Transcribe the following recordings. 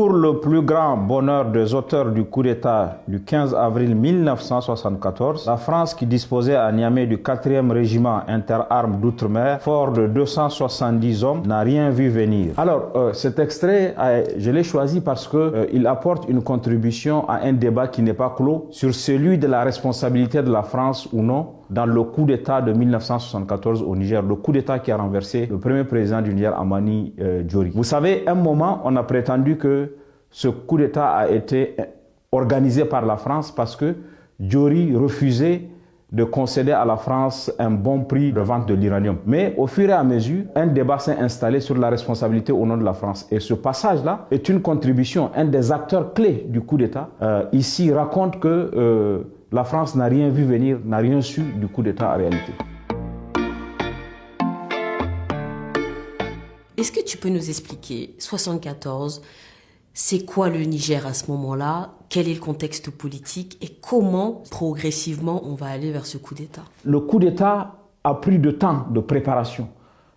Pour le plus grand bonheur des auteurs du coup d'État du 15 avril 1974, la France, qui disposait à Niamey du 4e régiment interarmes d'outre-mer, fort de 270 hommes, n'a rien vu venir. Alors, cet extrait, je l'ai choisi parce qu'il apporte une contribution à un débat qui n'est pas clos sur celui de la responsabilité de la France ou non dans le coup d'État de 1974 au Niger, le coup d'État qui a renversé le premier président du Niger, Hamani Diori. Vous savez, à un moment, on a prétendu que ce coup d'État a été organisé par la France parce que Diori refusait de concéder à la France un bon prix de vente de l'uranium. Mais au fur et à mesure, un débat s'est installé sur la responsabilité au nom de la France. Et ce passage-là est une contribution. Un des acteurs clés du coup d'État ici raconte que la France n'a rien vu venir, n'a rien su du coup d'État en réalité. Est-ce que tu peux nous expliquer, 74, c'est quoi le Niger à ce moment-là? Quel est le contexte politique et comment, progressivement, on va aller vers ce coup d'État? Le coup d'État a pris de temps de préparation.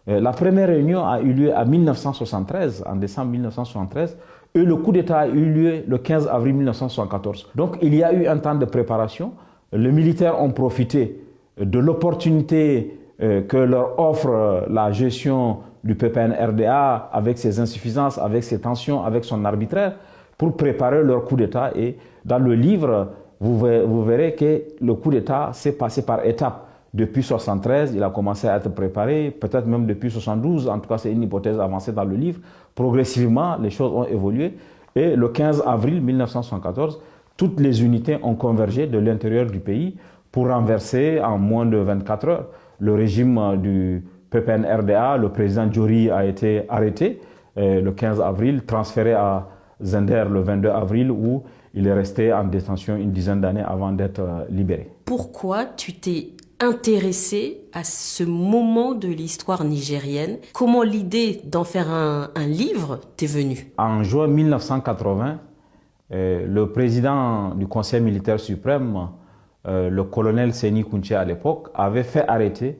La première réunion a eu lieu en 1973, en décembre 1973, et le coup d'État a eu lieu le 15 avril 1974. Donc il y a eu un temps de préparation. Les militaires ont profité de l'opportunité que leur offre la gestion du PPN-RDA avec ses insuffisances, avec ses tensions, avec son arbitraire, pour préparer leur coup d'État. Et dans le livre, vous verrez que le coup d'État s'est passé par étapes. Depuis 1973, il a commencé à être préparé, peut-être même depuis 1972, en tout cas c'est une hypothèse avancée dans le livre. Progressivement, les choses ont évolué et le 15 avril 1974, toutes les unités ont convergé de l'intérieur du pays pour renverser en moins de 24 heures le régime du PPN-RDA. Le président Diori a été arrêté le 15 avril, transféré à Zender le 22 avril où il est resté en détention une dizaine d'années avant d'être libéré. Pourquoi tu t'es intéressé à ce moment de l'histoire nigérienne? Comment l'idée d'en faire un livre t'est venue? En juin 1980, le président du Conseil militaire suprême, le colonel Séni Kountché à l'époque, avait fait arrêter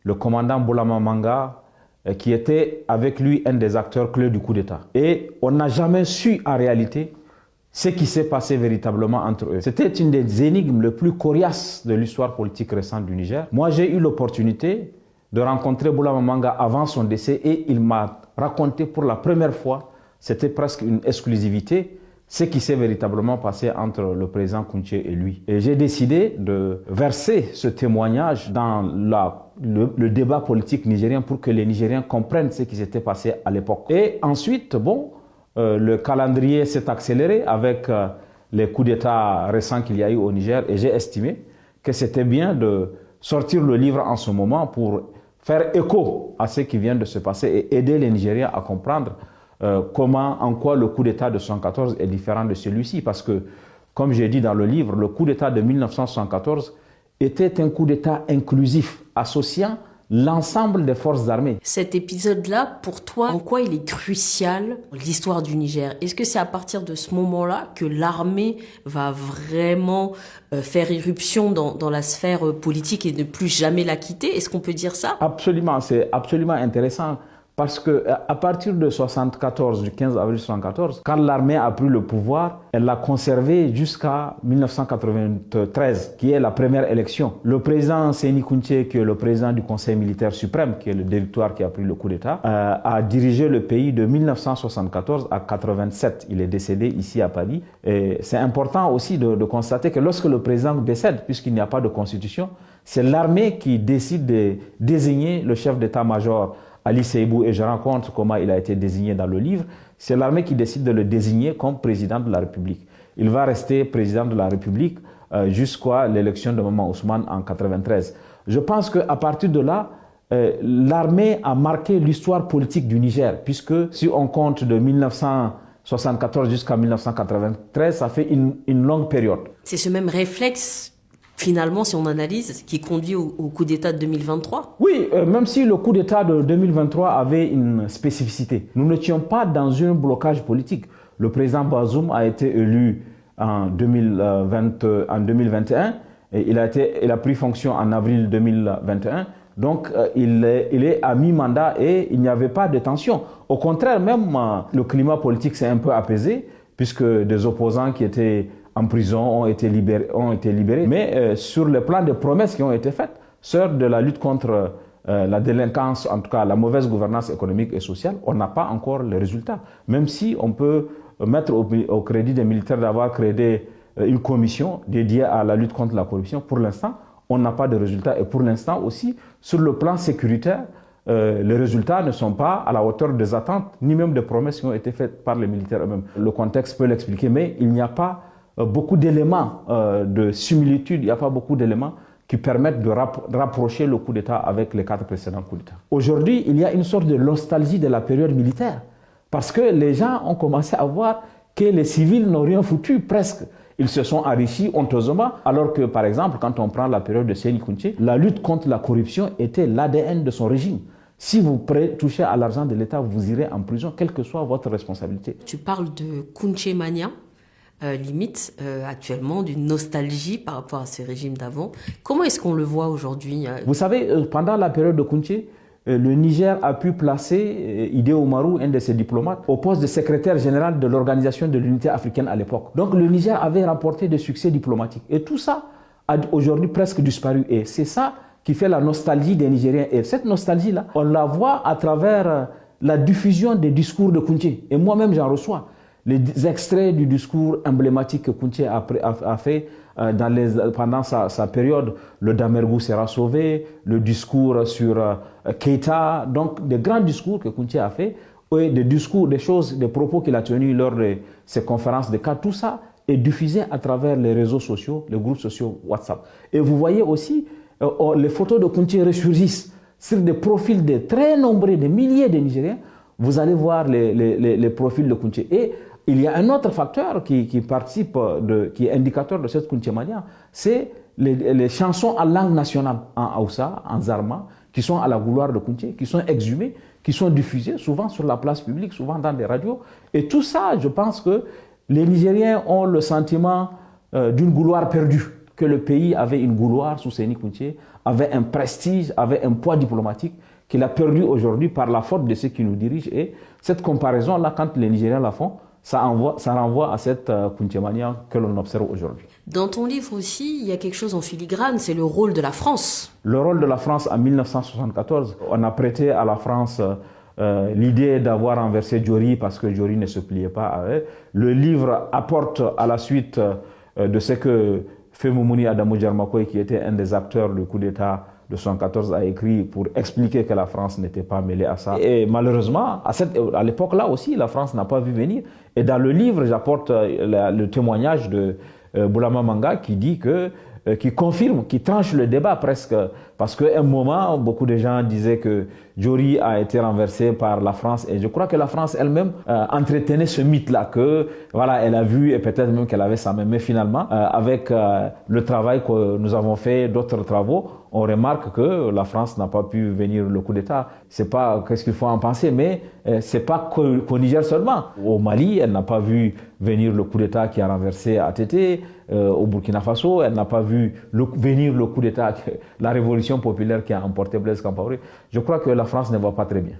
le commandant Boulama Manga, qui était avec lui un des acteurs clés du coup d'État. Et on n'a jamais su en réalité ce qui s'est passé véritablement entre eux. C'était une des énigmes les plus coriaces de l'histoire politique récente du Niger. Moi, j'ai eu l'opportunité de rencontrer Boulama Manga avant son décès et il m'a raconté pour la première fois, c'était presque une exclusivité, ce qui s'est véritablement passé entre le président Kountché et lui. Et j'ai décidé de verser ce témoignage dans le débat politique nigérien pour que les Nigériens comprennent ce qui s'était passé à l'époque. Et ensuite, le calendrier s'est accéléré avec les coups d'État récents qu'il y a eu au Niger et j'ai estimé que c'était bien de sortir le livre en ce moment pour faire écho à ce qui vient de se passer et aider les Nigériens à comprendre en quoi le coup d'État de 1974 est différent de celui-ci. Parce que, comme j'ai dit dans le livre, le coup d'État de 1974 était un coup d'État inclusif, associant l'ensemble des forces armées. Cet épisode-là, pour toi, en quoi il est crucial pour l'histoire du Niger? Est-ce que c'est à partir de ce moment-là que l'armée va vraiment faire irruption dans la sphère politique et ne plus jamais la quitter? Est-ce qu'on peut dire ça? Absolument, c'est absolument intéressant. Parce qu'à partir de 1974, du 15 avril 1974, quand l'armée a pris le pouvoir, elle l'a conservé jusqu'à 1993, qui est la première élection. Le président Séni Kountché, qui est le président du Conseil militaire suprême, qui est le directoire qui a pris le coup d'État, a dirigé le pays de 1974 à 1987. Il est décédé ici à Paris. Et c'est important aussi de constater que lorsque le président décède, puisqu'il n'y a pas de constitution, c'est l'armée qui décide de désigner le chef d'état-major Ali Seibou, et je raconte comment il a été désigné dans le livre. C'est l'armée qui décide de le désigner comme président de la République. Il va rester président de la République jusqu'à l'élection de Maman Ousmane en 1993. Je pense qu'à partir de là, l'armée a marqué l'histoire politique du Niger, puisque si on compte de 1974 jusqu'à 1993, ça fait une longue période. C'est ce même réflexe, finalement, si on analyse, qui conduit au coup d'État de 2023? Oui, même si le coup d'État de 2023 avait une spécificité. Nous n'étions pas dans un blocage politique. Le président Bazoum a été élu en 2021 et il a pris fonction en avril 2021. Donc il est à mi-mandat et il n'y avait pas de tension. Au contraire, même le climat politique s'est un peu apaisé puisque des opposants qui étaient en prison ont été libérés. Mais sur le plan des promesses qui ont été faites, sur de la lutte contre la délinquance, en tout cas la mauvaise gouvernance économique et sociale, on n'a pas encore les résultats. Même si on peut mettre au crédit des militaires d'avoir créé une commission dédiée à la lutte contre la corruption, pour l'instant, on n'a pas de résultats. Et pour l'instant aussi, sur le plan sécuritaire, les résultats ne sont pas à la hauteur des attentes, ni même des promesses qui ont été faites par les militaires eux-mêmes. Le contexte peut l'expliquer, mais il n'y a pas beaucoup d'éléments de similitude, il n'y a pas beaucoup d'éléments qui permettent de rapprocher le coup d'État avec les 4 précédents coups d'État. Aujourd'hui, il y a une sorte de nostalgie de la période militaire, parce que les gens ont commencé à voir que les civils n'ont rien foutu, presque. Ils se sont enrichis honteusement, alors que, par exemple, quand on prend la période de Séni Kountché, la lutte contre la corruption était l'ADN de son régime. Si vous touchez à l'argent de l'État, vous irez en prison, quelle que soit votre responsabilité. Tu parles de Kountché Mania, limite actuellement d'une nostalgie par rapport à ce régime d'avant. Comment est-ce qu'on le voit aujourd'hui? Vous savez, pendant la période de Kountché, le Niger a pu placer Idé Oumarou, un de ses diplomates, au poste de secrétaire général de l'Organisation de l'Unité africaine à l'époque. Donc le Niger avait remporté des succès diplomatiques. Et tout ça a aujourd'hui presque disparu. Et c'est ça qui fait la nostalgie des Nigériens. Et cette nostalgie-là, on la voit à travers la diffusion des discours de Kountché. Et moi-même, j'en reçois les extraits du discours emblématique que Kountché a fait pendant sa période. Le Damergou sera sauvé, le discours sur Keïta, donc des grands discours que Kountché a fait, et des propos qu'il a tenus lors de ses conférences de cas, tout ça est diffusé à travers les réseaux sociaux, les groupes sociaux WhatsApp. Et vous voyez aussi, les photos de Kountché ressurgissent sur des profils de très nombreux, des milliers de Nigériens. Vous allez voir les profils de Kountché. Et il y a un autre facteur qui est indicateur de cette Kountché Mania, c'est les chansons en langue nationale, en Hausa, en Zarma, qui sont à la gloire de Kountché, qui sont exhumées, qui sont diffusées souvent sur la place publique, souvent dans des radios. Et tout ça, je pense que les Nigériens ont le sentiment d'une gloire perdue, que le pays avait une gloire sous Séni Kountché, avait un prestige, avait un poids diplomatique qu'il a perdu aujourd'hui par la faute de ceux qui nous dirigent. Et cette comparaison-là, quand les Nigériens la font, ça renvoie à cette Kountché Mania que l'on observe aujourd'hui. Dans ton livre aussi, il y a quelque chose en filigrane, c'est le rôle de la France. Le rôle de la France en 1974, on a prêté à la France l'idée d'avoir renversé Diori parce que Diori ne se pliait pas à elle. Le livre apporte à la suite de ce que Femoumouni Adamou Djarmakoy, qui était un des acteurs du coup d'État de 1974, a écrit pour expliquer que la France n'était pas mêlée à ça. Et malheureusement, à l'époque-là aussi, la France n'a pas vu venir. Et dans le livre, j'apporte le témoignage de Boulama Manga qui confirme, qui tranche le débat presque. Parce qu'à un moment, beaucoup de gens disaient que Diori a été renversé par la France. Et je crois que la France elle-même entretenait ce mythe-là, que voilà, elle a vu et peut-être même qu'elle avait sa main. Mais finalement, avec le travail que nous avons fait, d'autres travaux, on remarque que la France n'a pas pu venir le coup d'État. C'est pas qu'est-ce qu'il faut en penser, mais c'est pas qu'au Niger seulement. Au Mali, elle n'a pas vu venir le coup d'État qui a renversé ATT. Au Burkina Faso, elle n'a pas vu venir le coup d'État, la révolution populaire qui a emporté Blaise Compaoré. Je crois que la France ne va pas très bien.